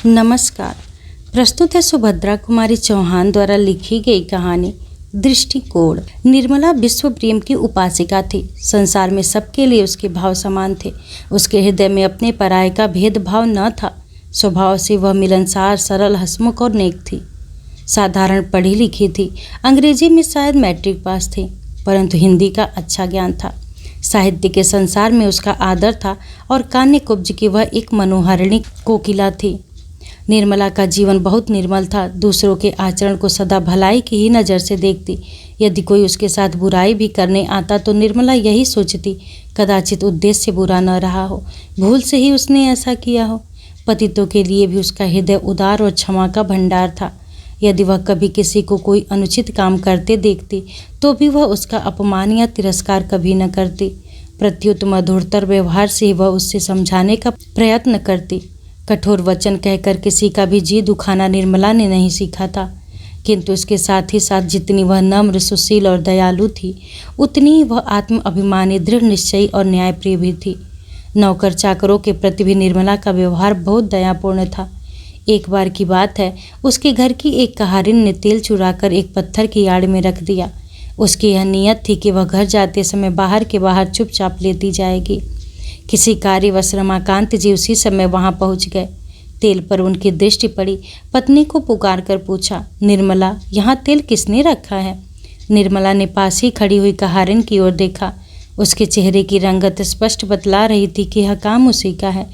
नमस्कार। प्रस्तुत है सुभद्रा कुमारी चौहान द्वारा लिखी गई कहानी दृष्टिकोण। निर्मला विश्व प्रेम की उपासिका थी। संसार में सबके लिए उसके भाव समान थे। उसके हृदय में अपने पराये का भेदभाव न था। स्वभाव से वह मिलनसार, सरल, हंसमुख और नेक थी। साधारण पढ़ी लिखी थी। अंग्रेजी में शायद मैट्रिक पास थी, परंतु हिंदी का अच्छा ज्ञान था। साहित्य के संसार में उसका आदर था और कान्य कुब्ज की वह एक मनोहारिणी कोकिला थी। निर्मला का जीवन बहुत निर्मल था। दूसरों के आचरण को सदा भलाई की ही नज़र से देखती। यदि कोई उसके साथ बुराई भी करने आता तो निर्मला यही सोचती, कदाचित उद्देश्य बुरा न रहा हो, भूल से ही उसने ऐसा किया हो। पतितों के लिए भी उसका हृदय उदार और क्षमा का भंडार था। यदि वह कभी किसी को कोई अनुचित काम करते देखती तो भी वह उसका अपमान या तिरस्कार कभी न करती। प्रत्युत मधुरतर व्यवहार से वह उससे समझाने का प्रयत्न करती। कठोर वचन कहकर किसी का भी जी दुखाना निर्मला ने नहीं सीखा था, किंतु इसके साथ ही साथ जितनी वह नम्र, सुशील और दयालु थी, उतनी ही वह आत्म अभिमानी, दृढ़ निश्चयी और न्यायप्रिय भी थी। नौकर चाकरों के प्रति भी निर्मला का व्यवहार बहुत दयापूर्ण था। एक बार की बात है, उसके घर की एक कहारिन ने तेल चुराकर एक पत्थर की आड़ में रख दिया। उसकी यह नियत थी कि वह घर जाते समय बाहर के बाहर चुपचाप लेती जाएगी। किसी कार्यवश रमाकांत जी उसी समय वहां पहुंच गए। तेल पर उनकी दृष्टि पड़ी। पत्नी को पुकार कर पूछा, निर्मला, यहाँ तेल किसने रखा है? निर्मला ने पास ही खड़ी हुई कहारिन की ओर देखा। उसके चेहरे की रंगत स्पष्ट बतला रही थी कि यह काम उसी का है,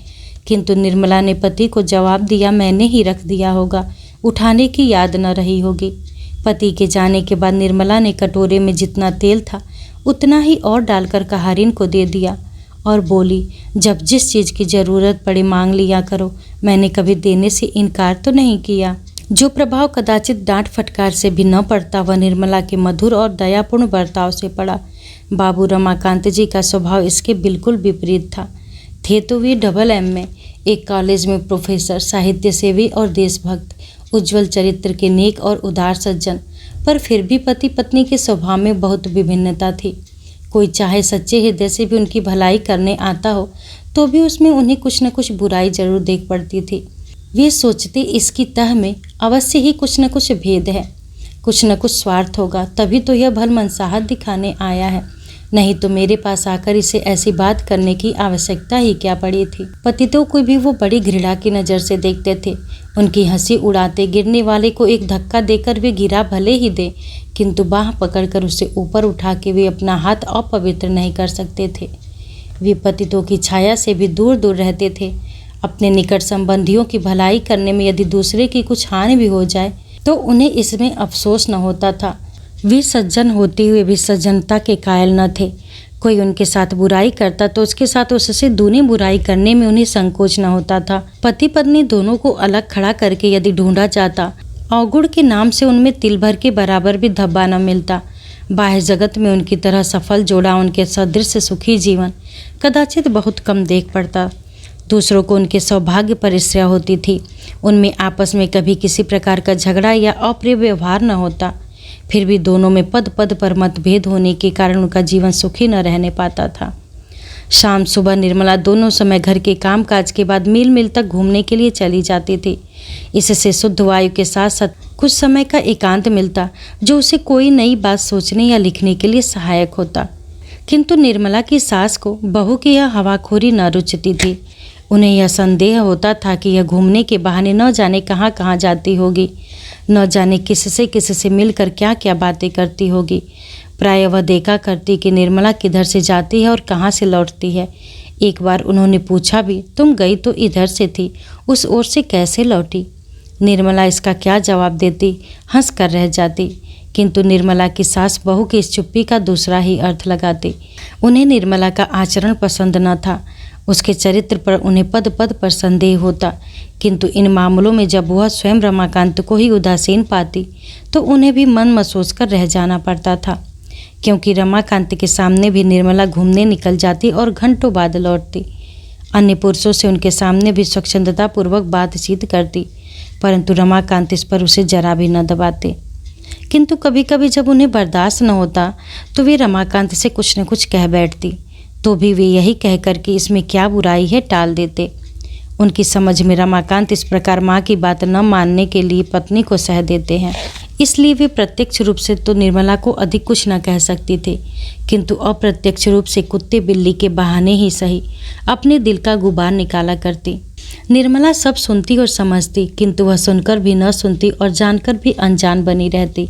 किंतु निर्मला ने पति को जवाब दिया, मैंने ही रख दिया होगा, उठाने की याद न रही होगी। पति के जाने के बाद निर्मला ने कटोरे में जितना तेल था उतना ही और डालकर कहारिन को दे दिया और बोली, जब जिस चीज़ की ज़रूरत पड़े मांग लिया करो, मैंने कभी देने से इनकार तो नहीं किया। जो प्रभाव कदाचित डांट फटकार से भी न पड़ता वह निर्मला के मधुर और दयापूर्ण बर्ताव से पड़ा। बाबू रमाकांत जी का स्वभाव इसके बिल्कुल विपरीत था। थे तो वे AA में, एक कॉलेज में प्रोफेसर, साहित्य सेवी और देशभक्त, उज्ज्वल चरित्र के नेक और उदार सज्जन, पर फिर भी पति पत्नी के स्वभाव में बहुत विभिन्नता थी। कोई चाहे सच्चे हृदय से भी उनकी भलाई करने आता हो तो भी उसमें उन्हें कुछ न कुछ बुराई जरूर देख पड़ती थी। वे सोचते इसकी तह में अवश्य ही कुछ न कुछ भेद है, कुछ न कुछ स्वार्थ होगा, तभी तो यह भलमनसाहत दिखाने आया है, नहीं तो मेरे पास आकर इसे ऐसी बात करने की आवश्यकता ही क्या पड़ी थी। पतितों को भी वो बड़ी घृणा की नज़र से देखते थे। उनकी हंसी उड़ाते गिरने वाले को एक धक्का देकर वे गिरा भले ही दे, किंतु बाह पकड़कर उसे ऊपर उठा के वे अपना हाथ अपवित्र नहीं कर सकते थे। वे पतितों की छाया से भी दूर दूर रहते थे। अपने निकट संबंधियों की भलाई करने में यदि दूसरे की कुछ हानि भी हो जाए तो उन्हें इसमें अफसोस न होता था। वे सज्जन होते हुए भी सज्जनता के कायल न थे। कोई उनके साथ बुराई करता तो उसके साथ उससे दूनी बुराई करने में उन्हें संकोच न होता था। पति पत्नी दोनों को अलग खड़ा करके यदि ढूंढा जाता, अवगुण के नाम से उनमें तिल भर के बराबर भी धब्बा न मिलता। बाह्य जगत में उनकी तरह सफल जोड़ा, उनके सदृश सुखी जीवन कदाचित बहुत कम देख पड़ता। दूसरों को उनके सौभाग्य पर ईर्ष्या होती थी। उनमें आपस में कभी किसी प्रकार का झगड़ा या अप्रिय व्यवहार न होता। फिर भी दोनों में पद पद पर मतभेद होने के कारण उनका जीवन सुखी न रहने पाता था। शाम सुबह निर्मला दोनों समय घर के कामकाज के बाद मील मील तक घूमने के लिए चली जाती थी। इससे शुद्ध वायु के साथ साथ कुछ समय का एकांत मिलता, जो उसे कोई नई बात सोचने या लिखने के लिए सहायक होता। किंतु निर्मला की सास को बहू की यह हवाखोरी न रुचती थी। उन्हें यह संदेह होता था कि यह घूमने के बहाने न जाने कहाँ कहाँ जाती होगी, न जाने किससे मिलकर क्या क्या बातें करती होगी। प्रायः वह देखा करती कि निर्मला किधर से जाती है और कहाँ से लौटती है। एक बार उन्होंने पूछा भी, तुम गई तो इधर से थी, उस ओर से कैसे लौटी? निर्मला इसका क्या जवाब देती, हंस कर रह जाती। किंतु निर्मला की सास बहू की इस चुप्पी का दूसरा ही अर्थ लगाती। उन्हें निर्मला का आचरण पसंद न था। उसके चरित्र पर उन्हें पद पद पर संदेह होता, किंतु इन मामलों में जब वह स्वयं रमाकांत को ही उदासीन पाती तो उन्हें भी मन महसूस कर रह जाना पड़ता था, क्योंकि रमाकांत के सामने भी निर्मला घूमने निकल जाती और घंटों बाद लौटती। अन्य पुरुषों से उनके सामने भी स्वच्छंदतापूर्वक बातचीत करती, परंतु रमाकांत इस पर उसे जरा भी न दबाते। किंतु कभी कभी जब उन्हें बर्दाश्त न होता तो वे रमाकांत से कुछ न कुछ कह बैठती, तो भी वे यही कहकर कि इसमें क्या बुराई है टाल देते। उनकी समझ में रमाकांत इस प्रकार माँ की बात न मानने के लिए पत्नी को सह देते हैं, इसलिए वे प्रत्यक्ष रूप से तो निर्मला को अधिक कुछ न कह सकती थी, किंतु अप्रत्यक्ष रूप से कुत्ते बिल्ली के बहाने ही सही अपने दिल का गुबार निकाला करती। निर्मला सब सुनती और समझती, किंतु वह सुनकर भी न सुनती और जानकर भी अनजान बनी रहती।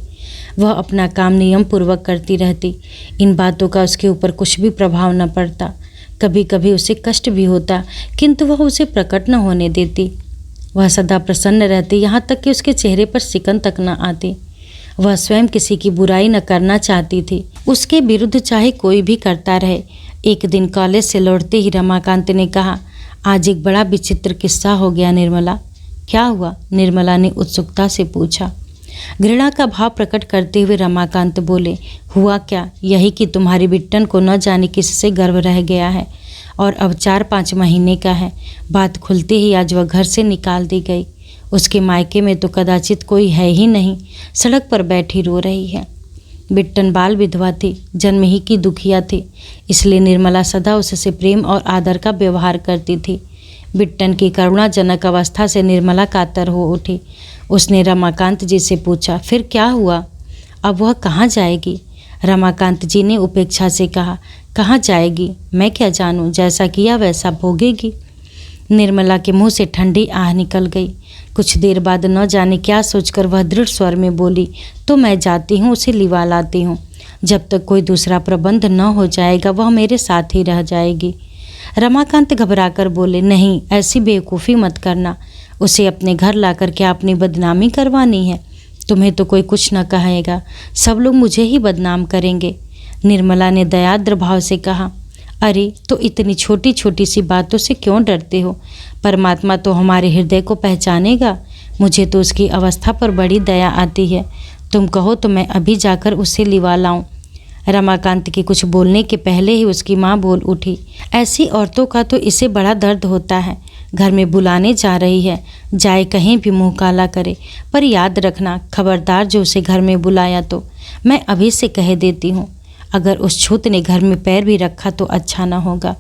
वह अपना काम नियम पूर्वक करती रहती। इन बातों का उसके ऊपर कुछ भी प्रभाव न पड़ता। कभी कभी उसे कष्ट भी होता, किंतु वह उसे प्रकट न होने देती। वह सदा प्रसन्न रहती, यहाँ तक कि उसके चेहरे पर सिकन तक न आती। वह स्वयं किसी की बुराई न करना चाहती थी, उसके विरुद्ध चाहे कोई भी करता रहे। एक दिन कॉलेज से लौटते ही रमाकांत ने कहा, आज एक बड़ा विचित्र किस्सा हो गया निर्मला। क्या हुआ? निर्मला ने उत्सुकता से पूछा। घृणा का भाव प्रकट करते हुए रमाकांत बोले, हुआ क्या? यही कि तुम्हारी बिट्टन को न जाने किससे गर्व रह गया है और अब 4-5 महीने का है। बात खुलते ही आज वह घर से निकाल दी गई। उसके मायके में तो कदाचित कोई है ही नहीं, सड़क पर बैठी रो रही है। बिट्टन बाल विधवा थी, जन्म ही की दुखिया थी, इसलिए निर्मला सदा उससे प्रेम और आदर का व्यवहार करती थी। बिट्टन की करुणाजनक अवस्था से निर्मला कातर हो उठी। उसने रमाकांत जी से पूछा, फिर क्या हुआ? अब वह कहाँ जाएगी? रमाकांत जी ने उपेक्षा से कहा, कहाँ जाएगी? मैं क्या जानूं, जैसा किया वैसा भोगेगी। निर्मला के मुंह से ठंडी आह निकल गई। कुछ देर बाद न जाने क्या सोचकर वह दृढ़ स्वर में बोली, तो मैं जाती हूँ, उसे लिवा लाती हूँ। जब तक कोई दूसरा प्रबंध न हो जाएगा वह मेरे साथ ही रह जाएगी। रमाकांत घबराकर बोले, नहीं, ऐसी बेवकूफ़ी मत करना। उसे अपने घर लाकर क्या अपनी बदनामी करवानी है? तुम्हें तो कोई कुछ न कहेगा, सब लोग मुझे ही बदनाम करेंगे। निर्मला ने दयाद्र भाव से कहा, अरे तो इतनी छोटी छोटी सी बातों से क्यों डरते हो? परमात्मा तो हमारे हृदय को पहचानेगा। मुझे तो उसकी अवस्था पर बड़ी दया आती है। तुम कहो तो मैं अभी जाकर उसे लिवा लाऊं। रमाकांत के कुछ बोलने के पहले ही उसकी माँ बोल उठी, ऐसी औरतों का तो इसे बड़ा दर्द होता है। घर में बुलाने जा रही है, जाए कहीं भी मुंह काला करे, पर याद रखना, खबरदार जो उसे घर में बुलाया तो मैं अभी से कह देती हूँ, अगर उस छूत ने घर में पैर भी रखा तो अच्छा न होगा।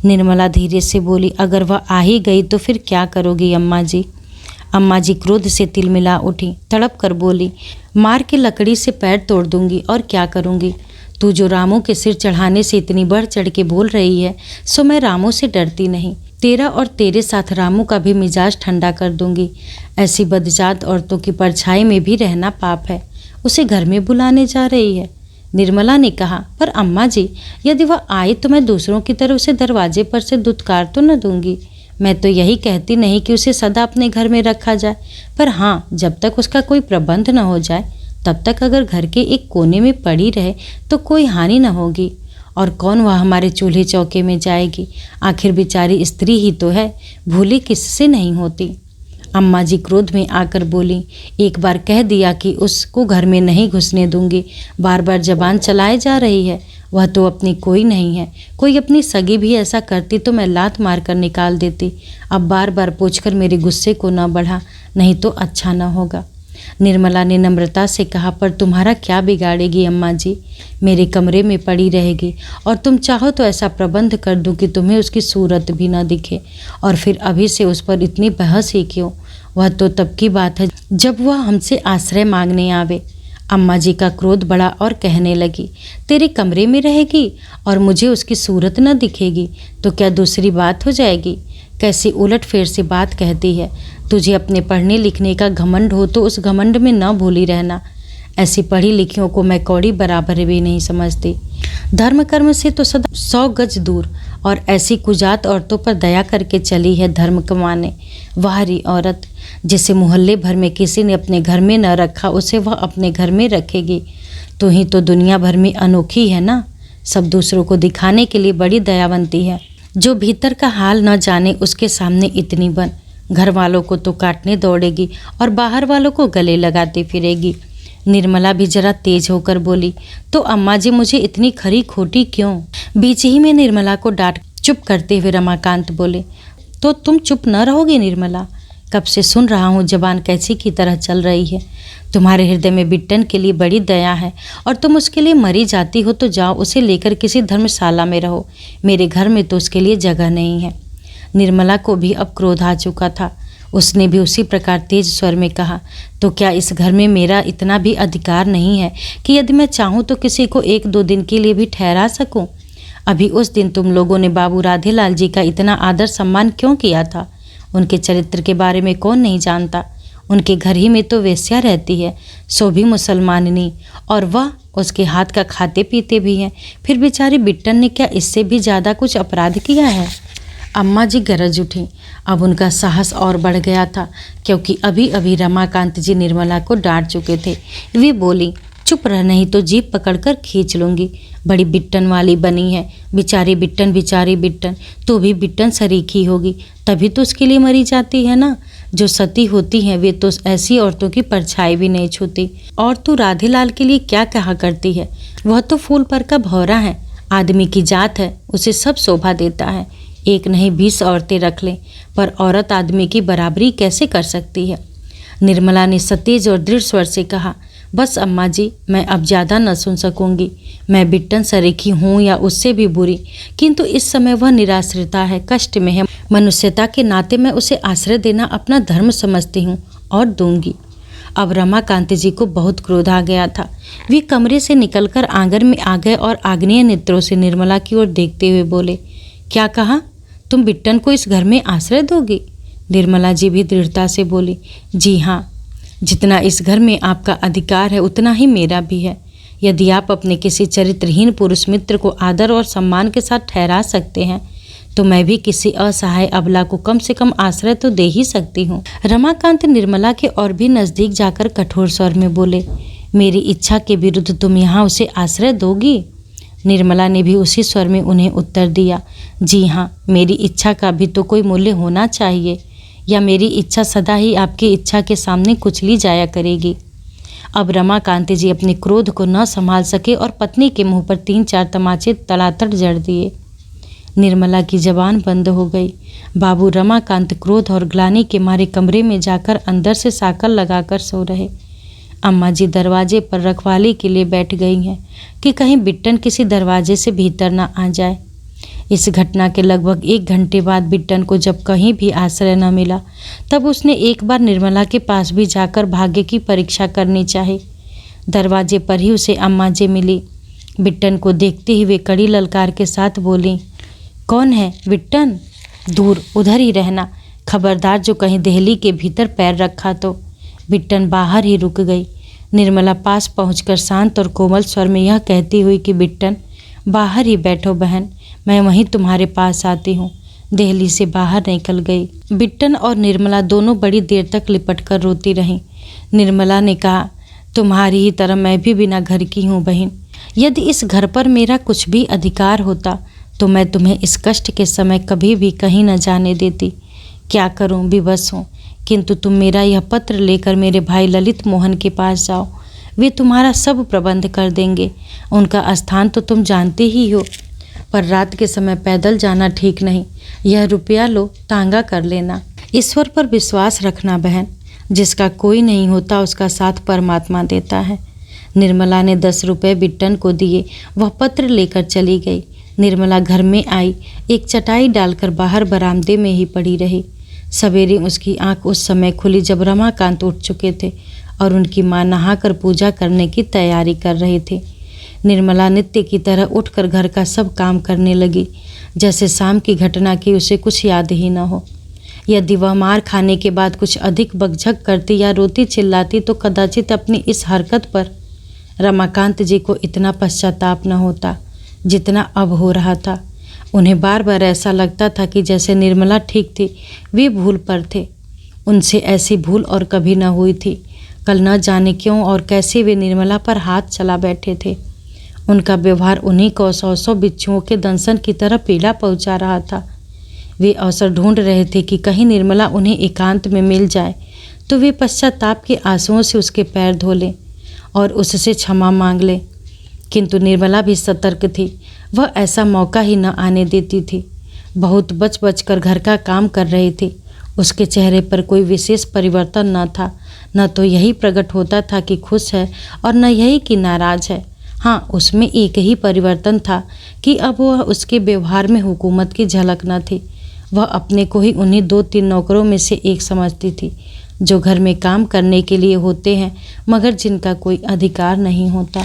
निर्मला धीरे से बोली, अगर वह आ ही गई तो फिर क्या करोगी अम्मा जी? अम्मा जी क्रोध से तिलमिला उठी, तड़प कर बोली, मार के लकड़ी से पैर तोड़ दूंगी और क्या करूंगी? तू जो रामू के सिर चढ़ाने से इतनी बढ़ चढ़ के बोल रही है, सो मैं रामू से डरती नहीं। तेरा और तेरे साथ रामू का भी मिजाज ठंडा कर दूंगी। ऐसी बदजात औरतों की परछाई में भी रहना पाप है। उसे घर में बुलाने जा रही है। निर्मला ने कहा, पर अम्मा जी, यदि वह आए तो मैं दूसरों की तरह उसे दरवाजे पर से दुत्कार तो न दूंगी। मैं तो यही कहती नहीं कि उसे सदा अपने घर में रखा जाए, पर हाँ, जब तक उसका कोई प्रबंध न हो जाए तब तक अगर घर के एक कोने में पड़ी रहे तो कोई हानि न होगी। और कौन वह हमारे चूल्हे चौके में जाएगी? आखिर बेचारी स्त्री ही तो है, भूली किससे नहीं होती। अम्मा जी क्रोध में आकर बोली, एक बार कह दिया कि उसको घर में नहीं घुसने दूंगी, बार बार जबान चलाए जा रही है। वह तो अपनी कोई नहीं है, कोई अपनी सगी भी ऐसा करती तो मैं लात मार कर निकाल देती। अब बार बार पूछकर मेरे गुस्से को न बढ़ा, नहीं तो अच्छा न होगा। निर्मला ने नम्रता से कहा, पर तुम्हारा क्या बिगाड़ेगी अम्मा जी? मेरे कमरे में पड़ी रहेगी और तुम चाहो तो ऐसा प्रबंध कर दूं कि तुम्हें उसकी सूरत भी न दिखे। और फिर अभी से उस पर इतनी बहस ही क्यों? वह तो तब की बात है जब वह हमसे आश्रय मांगने आवे। अम्मा जी का क्रोध बढ़ा और कहने लगी, तेरे कमरे में रहेगी और मुझे उसकी सूरत न दिखेगी तो क्या दूसरी बात हो जाएगी? कैसी उलट फेर से बात कहती है। तुझे अपने पढ़ने लिखने का घमंड हो तो उस घमंड में न भूली रहना। ऐसी पढ़ी लिखियों को मैं कौड़ी बराबर भी नहीं समझती। धर्म कर्म से तो सदा 100 गज दूर, और ऐसी कुजात औरतों पर दया करके चली है धर्म कमाने। वाहरी औरत, जिसे मोहल्ले भर में किसी ने अपने घर में न रखा उसे वह अपने घर में रखेगी। तू ही तो दुनिया भर में अनोखी है ना। सब दूसरों को दिखाने के लिए बड़ी दयावंती है। जो भीतर का हाल न जाने उसके सामने इतनी बन। घर वालों को तो काटने दौड़ेगी और बाहर वालों को गले लगाती फिरेगी। निर्मला भी जरा तेज होकर बोली, तो अम्मा जी मुझे इतनी खरी खोटी क्यों? बीच ही में निर्मला को डांट चुप करते हुए रमाकांत बोले, तो तुम चुप न रहोगे निर्मला? कब से सुन रहा हूँ जबान कैसी की तरह चल रही है। तुम्हारे हृदय में बिट्टन के लिए बड़ी दया है और तुम उसके लिए मरी जाती हो तो जाओ उसे लेकर किसी धर्मशाला में रहो। मेरे घर में तो उसके लिए जगह नहीं है। निर्मला को भी अब क्रोध आ चुका था। उसने भी उसी प्रकार तेज स्वर में कहा, तो क्या इस घर में मेरा इतना भी अधिकार नहीं है कि यदि मैं चाहूँ तो किसी को 1-2 दिन के लिए भी ठहरा सकूं? अभी उस दिन तुम लोगों ने बाबू राधेलाल जी का इतना आदर सम्मान क्यों किया था? उनके चरित्र के बारे में कौन नहीं जानता? उनके घर ही में तो वेश्या रहती है, सो भी मुसलमाननी, और वह उसके हाथ का खाते पीते भी हैं। फिर बेचारी बिट्टन ने क्या इससे भी ज़्यादा कुछ अपराध किया है? अम्मा जी गरज उठी। अब उनका साहस और बढ़ गया था, क्योंकि अभी अभी रमाकांत जी निर्मला को डांट चुके थे। वे बोली, चुप रह, नहीं तो जीभ पकड़कर खींच लूँगी। बड़ी बिट्टन वाली बनी है। बेचारी बिट्टन, तो भी बिट्टन सरीखी होगी, तभी तो उसके लिए मरी जाती है ना। जो सती होती हैं वे तो ऐसी औरतों की परछाई भी नहीं छूती। और तू राधेलाल के लिए क्या कहा करती है? वह तो फूल पर का भौरा है, आदमी की जात है, उसे सब शोभा देता है। 1 नहीं 20 औरतें रख लें, पर औरत आदमी की बराबरी कैसे कर सकती है? निर्मला ने सतेज और दृढ़ स्वर से कहा, बस अम्मा जी, मैं अब ज़्यादा न सुन सकूंगी। मैं बिट्टन सरीखी हूँ या उससे भी बुरी, किंतु इस समय वह निराश्रिता है, कष्ट में है। मनुष्यता के नाते मैं उसे आश्रय देना अपना धर्म समझती हूँ और दूंगी। अब रमाकांत जी को बहुत क्रोध आ गया था। वे कमरे से निकलकर आंगन में आ गए और आग्नेय नेत्रों से निर्मला की ओर देखते हुए बोले, क्या कहा? तुम बिट्टन को इस घर में आश्रय दोगी? निर्मला जी भी दृढ़ता से बोली, जी हाँ, जितना इस घर में आपका अधिकार है उतना ही मेरा भी है। यदि आप अपने किसी चरित्रहीन पुरुष मित्र को आदर और सम्मान के साथ ठहरा सकते हैं, तो मैं भी किसी असहाय अबला को कम से कम आश्रय तो दे ही सकती हूँ। रमाकांत निर्मला के और भी नज़दीक जाकर कठोर स्वर में बोले, मेरी इच्छा के विरुद्ध तुम यहाँ उसे आश्रय दोगी? निर्मला ने भी उसी स्वर में उन्हें उत्तर दिया, जी हाँ, मेरी इच्छा का भी तो कोई मूल्य होना चाहिए, या मेरी इच्छा सदा ही आपकी इच्छा के सामने कुचली जाया करेगी। अब रमाकांत जी अपने क्रोध को न संभाल सके और पत्नी के मुंह पर 3-4 तमाचे तड़ातड़ जड़ दिए। निर्मला की जबान बंद हो गई। बाबू रमाकांत क्रोध और ग्लानि के मारे कमरे में जाकर अंदर से साकल लगाकर सो रहे। अम्मा जी दरवाजे पर रखवाली के लिए बैठ गई हैं कि कहीं बिट्टन किसी दरवाजे से भीतर न आ जाए। इस घटना के लगभग 1 घंटे बाद बिट्टन को जब कहीं भी आश्रय न मिला, तब उसने एक बार निर्मला के पास भी जाकर भाग्य की परीक्षा करनी चाही। दरवाजे पर ही उसे अम्मा जी मिली। बिट्टन को देखते ही वे कड़ी ललकार के साथ बोली, कौन है बिट्टन? दूर उधर ही रहना, खबरदार जो कहीं देहली के भीतर पैर रखा तो। बिट्टन बाहर ही रुक गई। निर्मला पास पहुंचकर शांत और कोमल स्वर में यह कहती हुई कि बिट्टन, बाहर ही बैठो बहन, मैं वहीं तुम्हारे पास आती हूँ। देहली से बाहर निकल गई। बिट्टन और निर्मला दोनों बड़ी देर तक लिपट कर रोती रहीं। निर्मला ने कहा, तुम्हारी ही तरह मैं भी बिना घर की हूँ बहन। यदि इस घर पर मेरा कुछ भी अधिकार होता तो मैं तुम्हें इस कष्ट के समय कभी भी कहीं न जाने देती। क्या करूँ, विवश हूँ, किंतु तुम मेरा यह पत्र लेकर मेरे भाई ललित मोहन के पास जाओ, वे तुम्हारा सब प्रबंध कर देंगे। उनका स्थान तो तुम जानते ही हो, पर रात के समय पैदल जाना ठीक नहीं। यह रुपया लो, तांगा कर लेना। ईश्वर पर विश्वास रखना बहन, जिसका कोई नहीं होता उसका साथ परमात्मा देता है। निर्मला ने 10 रुपये बिट्टन को दिए। वह पत्र लेकर चली गई। निर्मला घर में आई, एक चटाई डालकर बाहर बरामदे में ही पड़ी रही। सवेरे उसकी आंख उस समय खुली जब रमाकांत उठ चुके थे और उनकी माँ नहाकर पूजा करने की तैयारी कर रही थी। निर्मला नित्य की तरह उठकर घर का सब काम करने लगी, जैसे शाम की घटना की उसे कुछ याद ही न हो। यदि वह मार खाने के बाद कुछ अधिक बकझक करती या रोती चिल्लाती तो कदाचित अपनी इस हरकत पर रमाकांत जी को इतना पश्चाताप न होता जितना अब हो रहा था। उन्हें बार बार ऐसा लगता था कि जैसे निर्मला ठीक थी, वे भूल पर थे। उनसे ऐसी भूल और कभी न हुई थी। कल न जाने क्यों और कैसे वे निर्मला पर हाथ चला बैठे थे। उनका व्यवहार उन्हीं को 100 बिच्छुओं के दंशन की तरह पीड़ा पहुंचा रहा था। वे अवसर ढूंढ रहे थे कि कहीं निर्मला उन्हें एकांत में मिल जाए तो वे पश्चाताप के आंसुओं से उसके पैर धो लें और उससे क्षमा मांग लें। किंतु निर्मला भी सतर्क थी। वह ऐसा मौका ही न आने देती थी। बहुत बच बच कर घर का काम कर रही थी। उसके चेहरे पर कोई विशेष परिवर्तन न था। न तो यही प्रकट होता था कि खुश है और न यही कि नाराज है। हाँ, उसमें एक ही परिवर्तन था कि अब वह उसके व्यवहार में हुकूमत की झलक न थी। वह अपने को ही उन्हीं 2-3 नौकरों में से एक समझती थी, जो घर में काम करने के लिए होते हैं मगर जिनका कोई अधिकार नहीं होता।